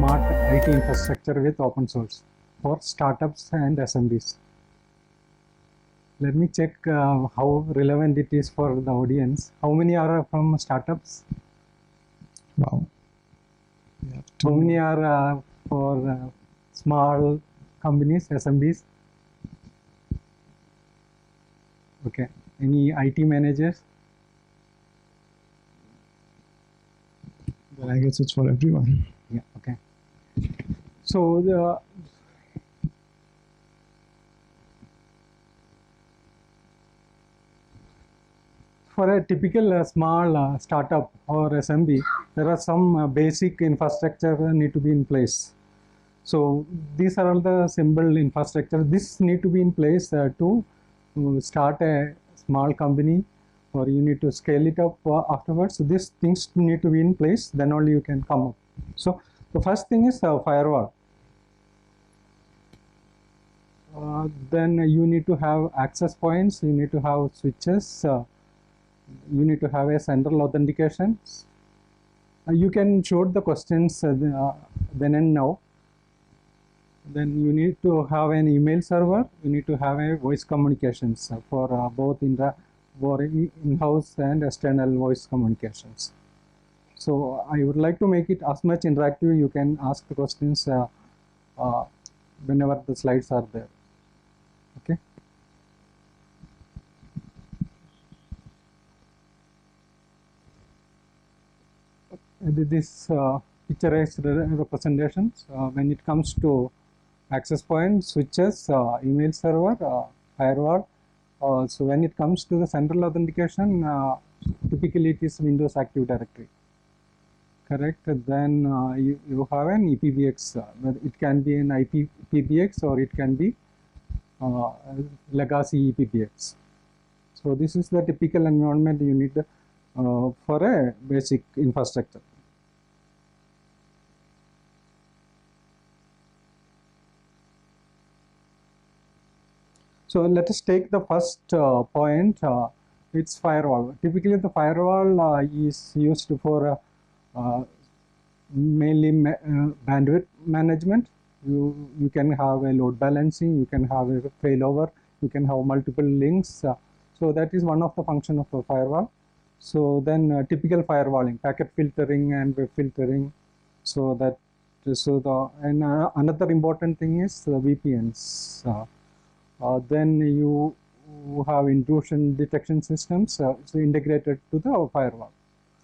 smart IT infrastructure with open source for startups and SMBs. Let me check how relevant it is for the audience. How many are from startups? Wow. How many are for small companies, SMBs? Okay. Any IT managers? Then I guess it's for everyone. Yeah, okay. So for a typical small startup or SMB, there are some basic infrastructure need to be in place. So these are all the simple infrastructure. This need to be in place to start a small company, or you need to scale it up afterwards. So these things need to be in place, then only you can come up. So the first thing is firewall. Then you need to have access points, you need to have switches, you need to have a central authentication. You can shoot the questions then and now. Then you need to have an email server, you need to have a voice communications for both in-house and external voice communications. So I would like to make it as much interactive. You can ask the questions whenever the slides are there. Okay. This picturized representations when it comes to access point, switches, email server, firewall. So when it comes to the central authentication, typically it is Windows Active Directory. Correct. Then you have an EPBX. It can be an IPBX or it can be legacy EPBX. So this is the typical environment you need for a basic infrastructure. So let us take the first point. It's firewall. Typically, the firewall is used for mainly bandwidth management. You can have a load balancing. You can have a failover. You can have multiple links. So that is one of the function of a firewall. So then typical firewalling, packet filtering and web filtering. So that another important thing is VPNs. Then you have intrusion detection systems so integrated to the firewall.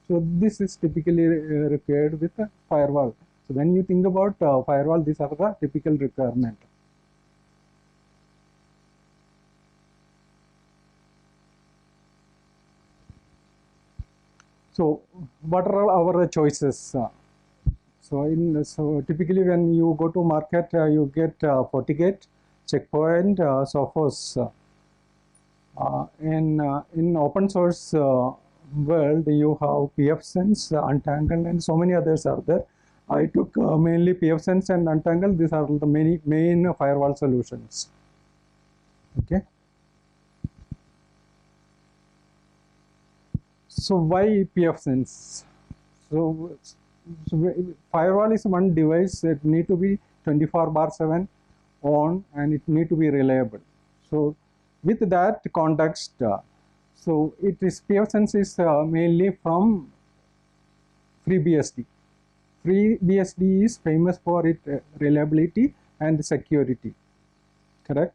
So this is typically required with a firewall. So when you think about firewall, these are the typical requirement. So what are our choices? So typically when you go to market, you get FortiGate, Checkpoint, Sophos. In open source world, you have pfSense, Untangled, and so many others are there. I took mainly pfSense and Untangled. These are the main firewall solutions. Okay. So why pfSense? So firewall is one device that need to be 24/7 on, and it need to be reliable. So with that context, so it is pfSense is mainly from FreeBSD. FreeBSD is famous for its reliability and security. Correct.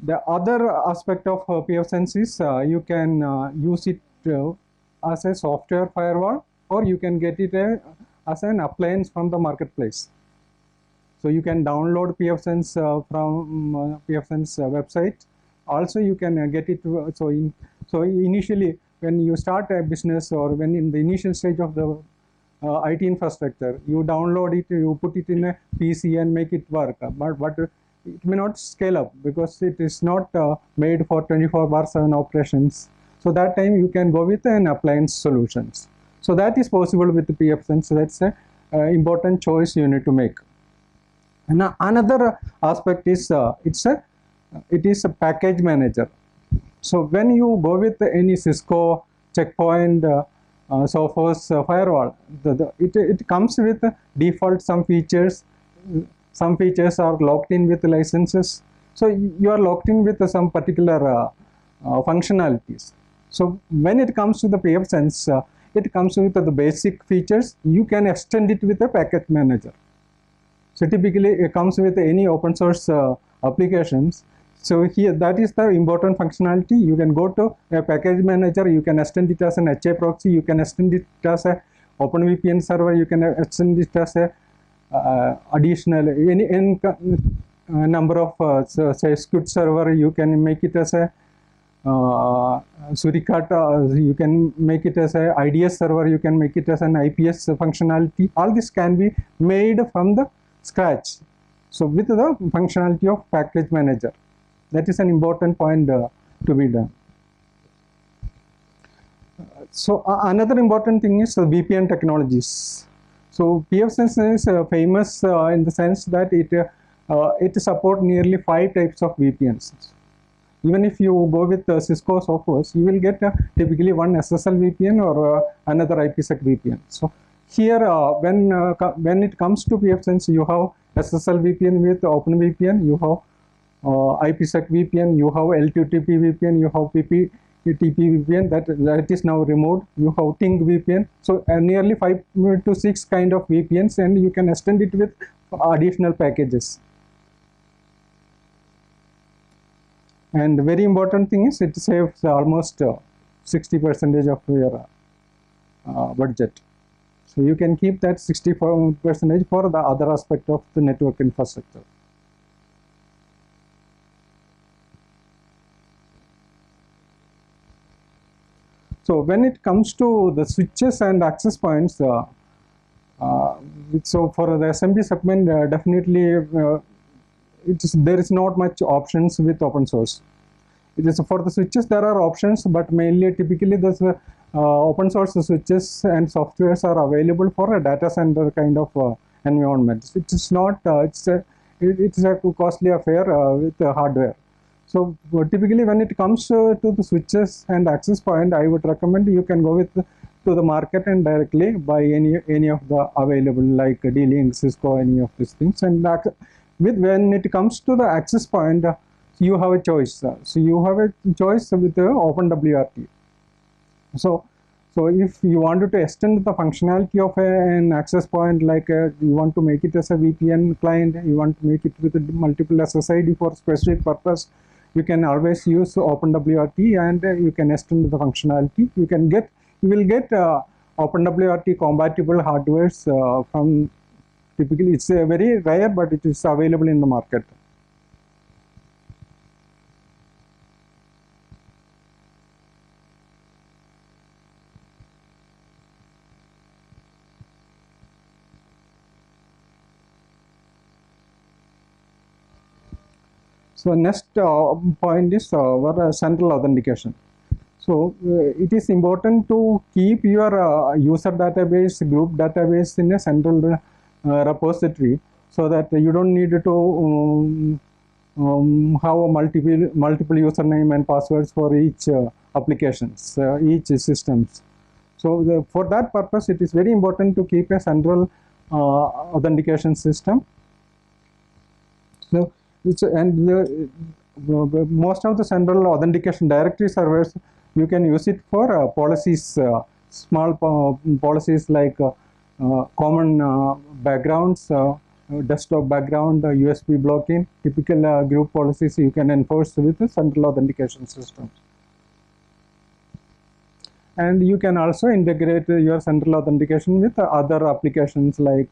The other aspect of pfSense is you can use it as a software firewall, or you can get it as an appliance from the marketplace. So you can download pfSense from pfSense website. Also, you can get it. So initially, when you start a business or when in the initial stage of the IT infrastructure, you download it, you put it in a PC and make it work. But it may not scale up because it is not made for 24/7 operations. So that time you can go with an appliance solutions. So that is possible with the pfSense. So that's a important choice you need to make. And another aspect is it is a package manager. So when you go with any Cisco, Checkpoint, Sophos firewall. It comes with default some features. Some features are locked in with licenses. So you are locked in with some particular functionalities. So when it comes to the PFSense, it comes with the basic features. You can extend it with a package manager. So typically it comes with any open source applications. So here that is the important functionality. You can go to a package manager, you can extend it as an HA proxy, you can extend it as a OpenVPN server, you can extend it as a additional any number of say SCOOS server, you can make it as a Suricata, you can make it as a IDS server, you can make it as an IPS functionality. All this can be made from the scratch. So with the functionality of package manager, that is an important point to be done. So another important thing is VPN technologies. So PFSense is famous in the sense that it supports nearly 5 types of VPNs. Even if you go with Cisco Sophos, you will get typically one SSL VPN or another IPsec VPN. So here, when it comes to PFSense, you have SSL VPN with OpenVPN, you have IPsec VPN, you have L2TP VPN, you have PPTP VPN that is now removed, you have Ting VPN. So nearly 5 to 6 kind of VPNs, and you can extend it with additional packages. And the very important thing is it saves almost 60% of your budget. So you can keep that 64% for the other aspect of the network infrastructure. So when it comes to the switches and access points, so for the SMB segment, definitely there is not much options with open source. It is for the switches there are options, but mainly typically the open source switches and softwares are available for a data center kind of environment. It is not it's a costly affair with hardware. So typically when it comes to the switches and access point, I would recommend you can go with to the market and directly buy any of the available like D-Link, Cisco, any of these things. And when it comes to the access point, you have a choice. So you have a choice with the OpenWRT. So if you wanted to extend the functionality of an access point, like you want to make it as a VPN client, you want to make it with multiple SSID for specific purpose, you can always use OpenWRT and you can extend the functionality. You will get OpenWRT compatible hardwares from. Typically, it's very rare, but it is available in the market. So next point is our central authentication. So it is important to keep your user database, group database in a central repository, so that you don't need to have a multiple username and passwords for each applications, each systems. So for that purpose, it is very important to keep a central authentication system. So most of the central authentication directory servers, you can use it for policies, small policies like common backgrounds, desktop background, USB blocking, typical group policies you can enforce with the central authentication systems. And you can also integrate your central authentication with other applications like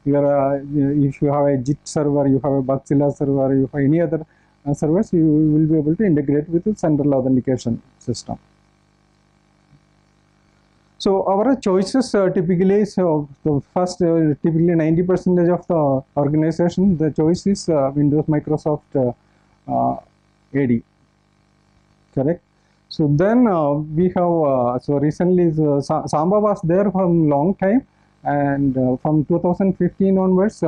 if you have a JIT server, you have a Bugzilla server, you have any other servers, you will be able to integrate with the central authentication system. So our choices typically is the first typically 90% of the organization, the choice is Windows Microsoft AD, correct? So then we have so recently Samba was there for a long time, and from 2015 onwards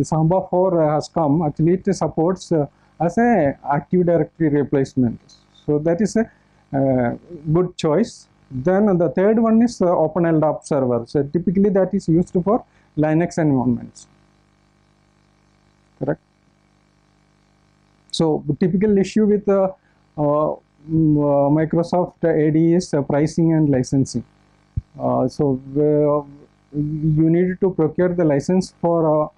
Samba 4 has come. Actually it supports as a Active Directory replacement, so that is a good choice. Then the third one is OpenLDAP server. So typically that is used for Linux environments. Correct. So the typical issue with Microsoft AD is pricing and licensing. You need to procure the license for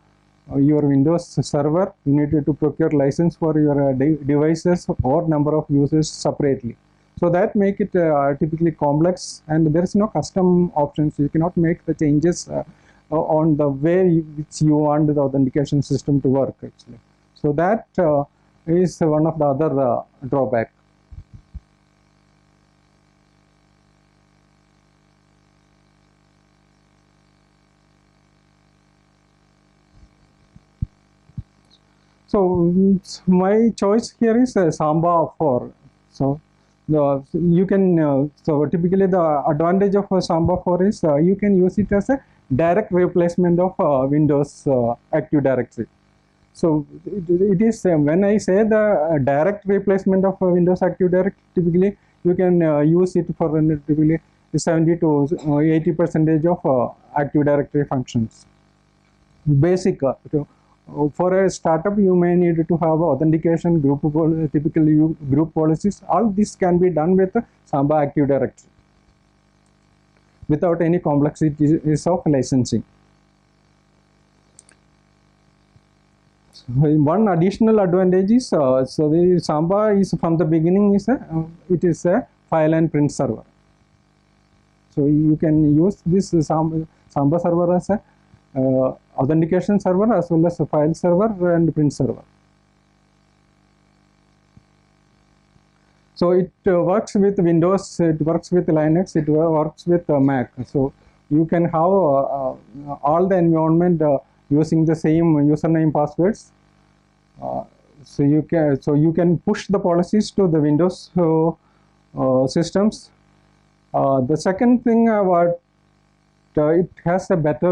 your Windows server. You need to procure license for your devices or number of users separately. So that make it typically complex, and there is no custom options. You cannot make the changes on the way which you want the authentication system to work actually. So that is one of the other drawback. So my choice here is Samba 4. So you can so typically the advantage of Samba 4 is you can use it as a direct replacement of Windows Active Directory. So it is when I say the direct replacement of Windows Active Directory, typically you can use it for typically 70 to 80% of Active Directory functions. Basic. For a startup, you may need to have authentication, typically group policies. All this can be done with Samba Active Directory without any complexities of licensing. So one additional advantage is so the Samba is from the beginning is it is a file and print server. So you can use this Samba server as a authentication server as well as a file server and print server. So it works with Windows, it works with Linux, it works with Mac. So you can have all the environment using the same username passwords. So you can push the policies to the Windows systems. The second thing about it has a better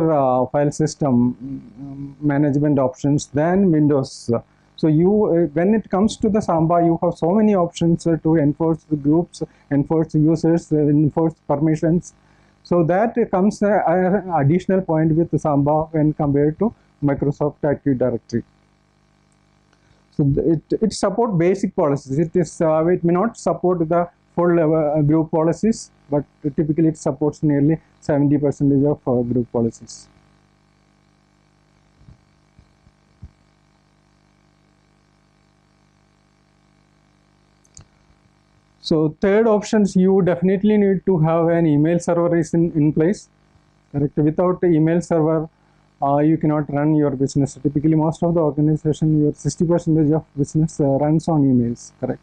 file system management options than Windows. So you, when it comes to the Samba, you have so many options to enforce the groups, enforce users, enforce permissions. So that comes an additional point with the Samba when compared to Microsoft Active Directory. So it supports basic policies. It may not support the full group policies, but typically it supports nearly 70% of group policies. So third options, you definitely need to have an email server is in place. Correct. Without the email server, you cannot run your business. Typically, most of the organization, your 60% of business runs on emails. Correct.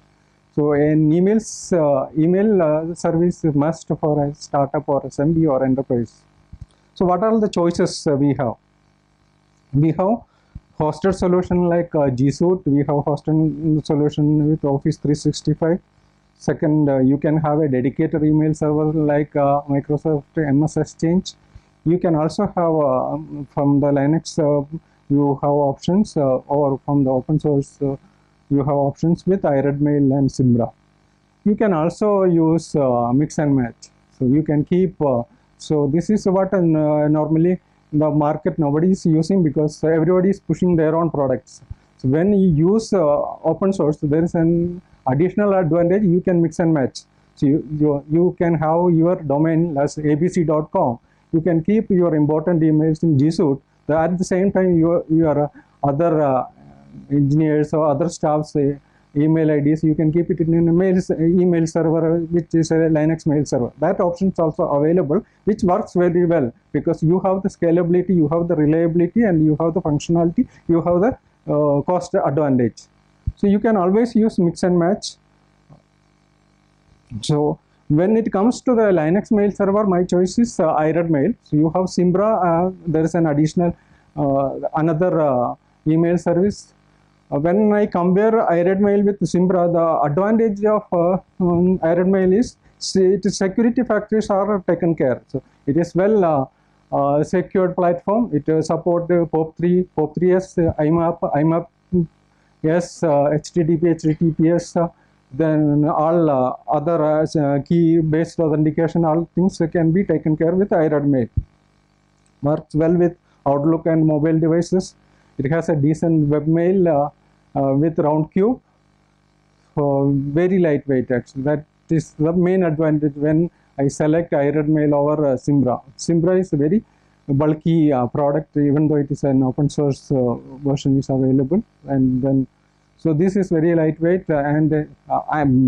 So an email service must for a startup or SMB or enterprise. So what are the choices we have? We have hosted solution like G Suite. We have hosted solution with Office 365. Second, you can have a dedicated email server like Microsoft MS Exchange. You can also have from the Linux, you have options, or from the open source, you have options with iRedMail and Zimbra. You can also use mix and match. So you can keep, so this is what normally the market nobody is using because everybody is pushing their own products. So when you use open source, there is an additional advantage, you can mix and match. So you can have your domain as abc.com. You can keep your important emails in G Suite. At the same time, your other engineers or other staff's email IDs, you can keep it in an email server, which is a Linux mail server. That option is also available, which works very well because you have the scalability, you have the reliability, and you have the functionality, you have the cost advantage. So you can always use mix and match. So when it comes to the Linux mail server, my choice is iRedMail. So you have Zimbra, there is an additional another email service. When I compare iRedMail with Zimbra, the advantage of iRedMail is its security factors are taken care. So it is well secured platform. It supports POP3, POP3S, IMAP, IMAP, yes, HTTP, HTTPS. then all other key based authentication, all things can be taken care with iRed Mail. Works well with Outlook and mobile devices. It has a decent webmail with round cube. Very lightweight actually. That is the main advantage when I select iRed Mail over Zimbra. Zimbra is a very bulky product, even though it is an open source version is available. And then, so this is very lightweight, and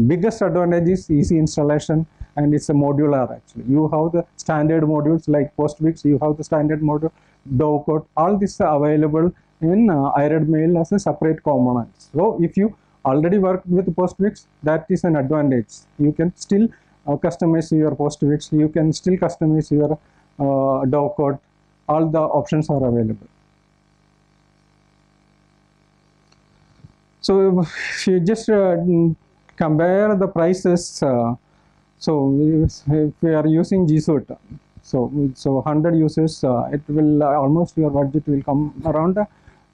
biggest advantage is easy installation, and it's a modular actually. You have the standard modules like Postfix, you have the standard module, Dovecot, all this are available in iRed Mail as a separate component. So if you already work with Postfix, that is an advantage. You can still customize your Postfix, you can still customize your Dovecot, all the options are available. So if you just compare the prices, so if we are using G Suite, so 100 users, it will almost your budget will come around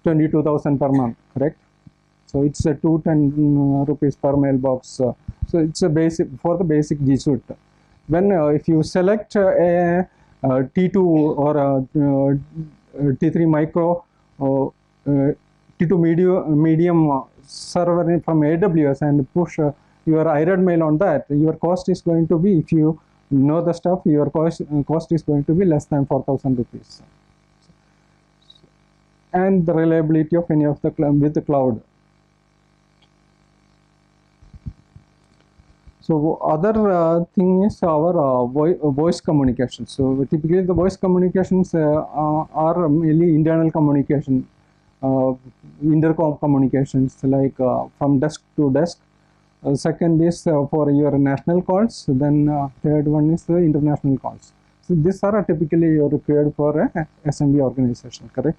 22,000 per month, correct? So it's a 210 rupees per mailbox. So it's a basic for the basic G Suite. When if you select a T2 or a T3 micro or T2 medium server from AWS and push your iRed Mail on that, your cost is going to be, if you know the stuff, your cost is going to be less than 4,000 rupees. And the reliability of any of the with the cloud. So other thing is our voice communication. So typically the voice communications are mainly internal communication, intercom communications like from desk to desk. Second is for your national calls. Then third one is the international calls. So these are typically required for a SMB organization, correct?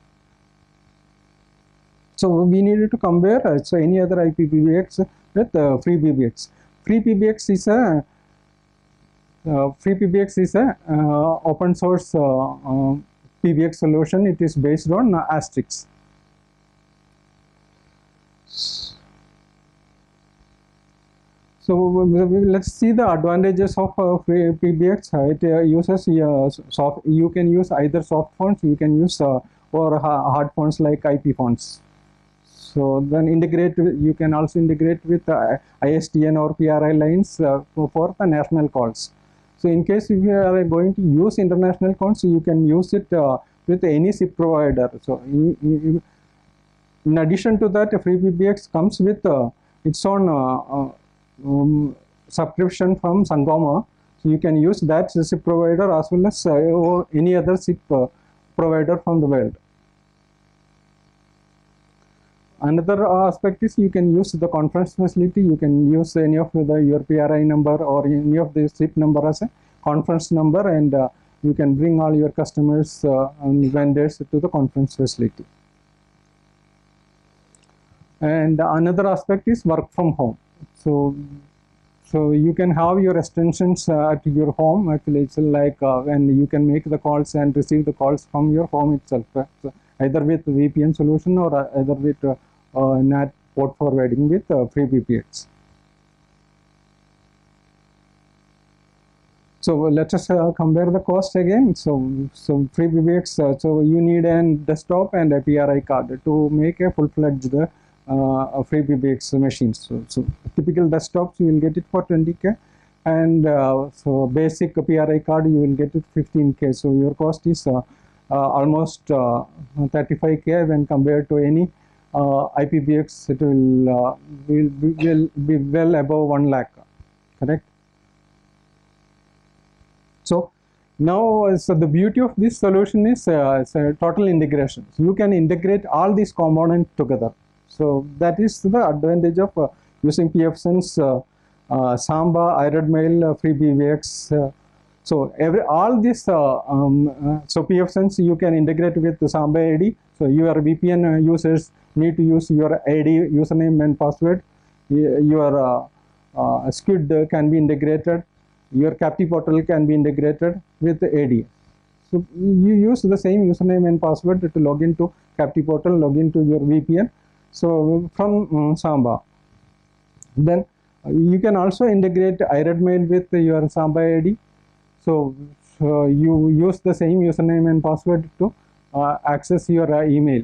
So we needed to compare so any other IPPBX with FreePBX. FreePBX is a open source PBX solution. It is based on Asterisk. So let's see the advantages of PBX. It uses you can use either soft fonts, you can use or hard fonts like IP fonts. So then you can also integrate with ISDN or PRI lines for the national calls. So in case if you are going to use international calls, you can use it with any SIP provider. So in addition to that, FreePBX comes with its own subscription from Sangoma. So you can use that SIP provider as well as or any other SIP provider from the world. Another aspect is you can use the conference facility. You can use any of your PRI number or any of the SIP number as a conference number, and you can bring all your customers and vendors to the conference facility. And another aspect is work from home. So you can have your extensions at your home. Actually, it's like when you can make the calls and receive the calls from your home itself, so either with VPN solution or either with NAT port forwarding with FreePBX. So let us compare the cost again. So FreePBX, so you need a desktop and a PRI card to make a full-fledged FreePBX machine. So typical desktops you will get it for 20K, and so basic PRI card you will get it 15K. So your cost is almost 35K when compared to any IPBX. It will be well above 1 lakh, correct? So now, so the beauty of this solution is total integration. So you can integrate all these components together. So that is the advantage of using pfSense, Samba, iRed Mail, FreePBX. So all this, so pfSense you can integrate with the Samba ID. So your VPN users need to use your ID, username and password. Your SCOOS can be integrated. Your captive portal can be integrated with the AD. So you use the same username and password to log into captive portal, log into your VPN. So from Samba. Then You can also integrate iRed mail with your Samba ID. So you use the same username and password to access your email.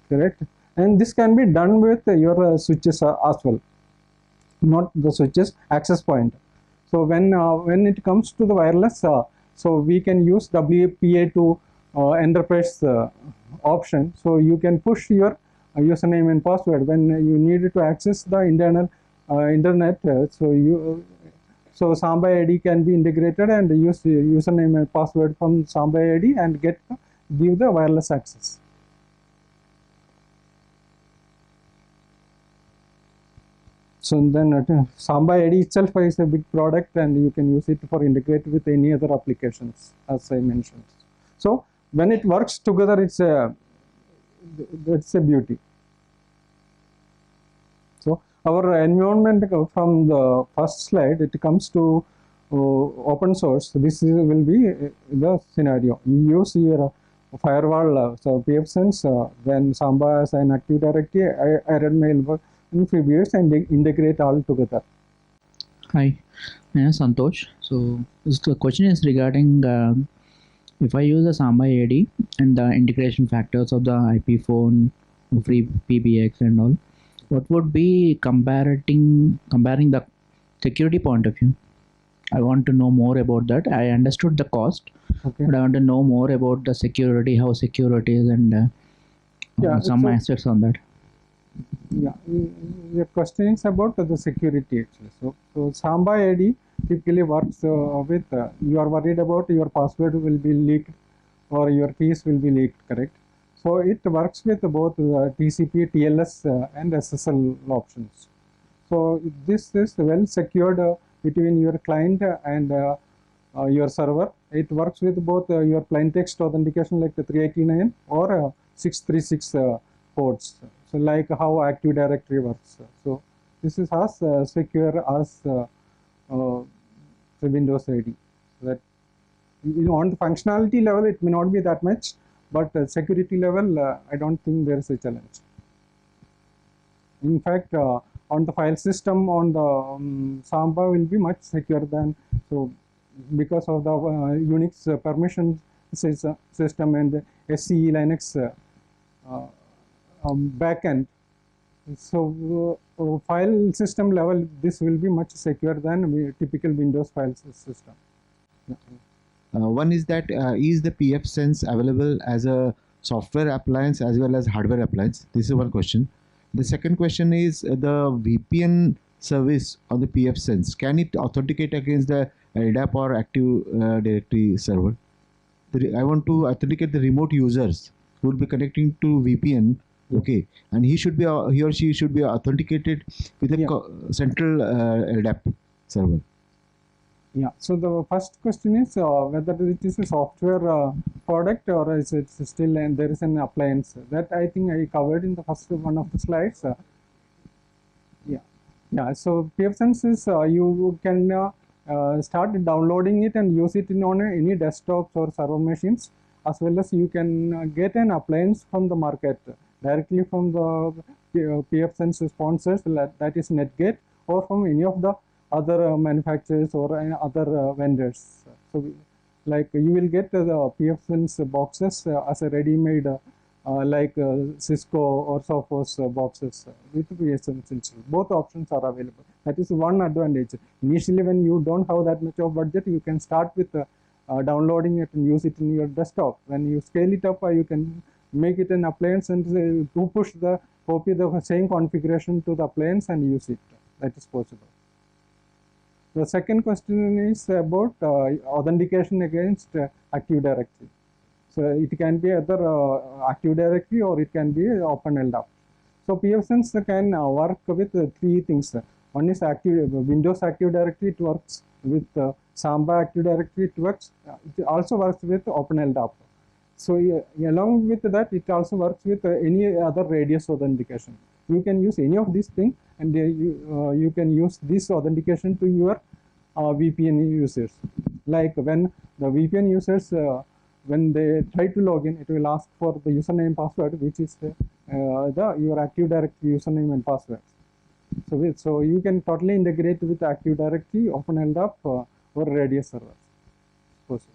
Correct? And this can be done with your switches as well, not the switches, access point. So when it comes to the wireless, so we can use WPA to enterprise option. So you can push your username and password when you need to access the internal internet. So Samba ID can be integrated and use username and password from Samba ID and give the wireless access. So then Samba ID itself is a big product and you can use it for integrate with any other applications, as I mentioned. So when it works together, it's a beauty. So our environment from the first slide, it comes to open source. This will be the scenario. You use your firewall, so pfSense, then Samba as an Active Directory, iRed mail in FreeBSD and they integrate all together. Hi, I am Santosh. So the question is regarding if I use the Samba ID and the integration factors of the IP phone, free PBX and all, what would be comparing the security point of view? I want to know more about that. I understood the cost, okay, but I want to know more about the security, how secure it is, and some aspects on that. Yeah, your question is about the security actually. So Samba ID typically works with, you are worried about your password will be leaked or your keys will be leaked, correct? So it works with both TCP, TLS and SSL options. So this is well secured between your client and your server. It works with both your plain text authentication like the 389 or 636 ports. So like how Active Directory works. So this is as secure as the Windows ID. That on the functionality level, it may not be that much, but security level, I don't think there is a challenge. In fact, on the file system, on the Samba will be much secure than, so because of the Unix permission system and SCE Linux backend. So file system level, this will be much secure than typical Windows file system. Yeah. One is that is the pfSense available as a software appliance as well as hardware appliance? This is one question. The second question is the VPN service on the pfSense. Can it authenticate against the LDAP or Active Directory server? I want to authenticate the remote users who will be connecting to VPN. Okay, and he or she should be authenticated with a central LDAP server. Yeah, so the first question is whether it is a software product or is it still, and there is an appliance. That I think I covered in the first one of the slides. Yeah. So pfSense is you can start downloading it and use it on any desktops or server machines, as well as you can get an appliance from the market directly from the pfSense sponsors, that is Netgate, or from any of the other manufacturers or other vendors. So like you will get the pfSense boxes as a ready-made like Cisco or Sophos boxes with pfSense installed. Both options are available. That is one advantage. Initially, when you don't have that much of budget, you can start with downloading it and use it in your desktop. When you scale it up, you can make it an appliance and copy the same configuration to the appliance and use it. That is possible. The second question is about authentication against Active Directory. So it can be either Active Directory or it can be OpenLDAP. So pfSense can work with three things. One is Windows Active Directory. It works with Samba Active Directory. It also works with OpenLDAP. So along with that, it also works with any other radius authentication. You can use any of these things, and you can use this authentication to your VPN users. Like when the VPN users, when they try to log in, it will ask for the username password, which is your Active Directory username and password. So you can totally integrate with Active Directory, OpenLDAP, or Radius servers.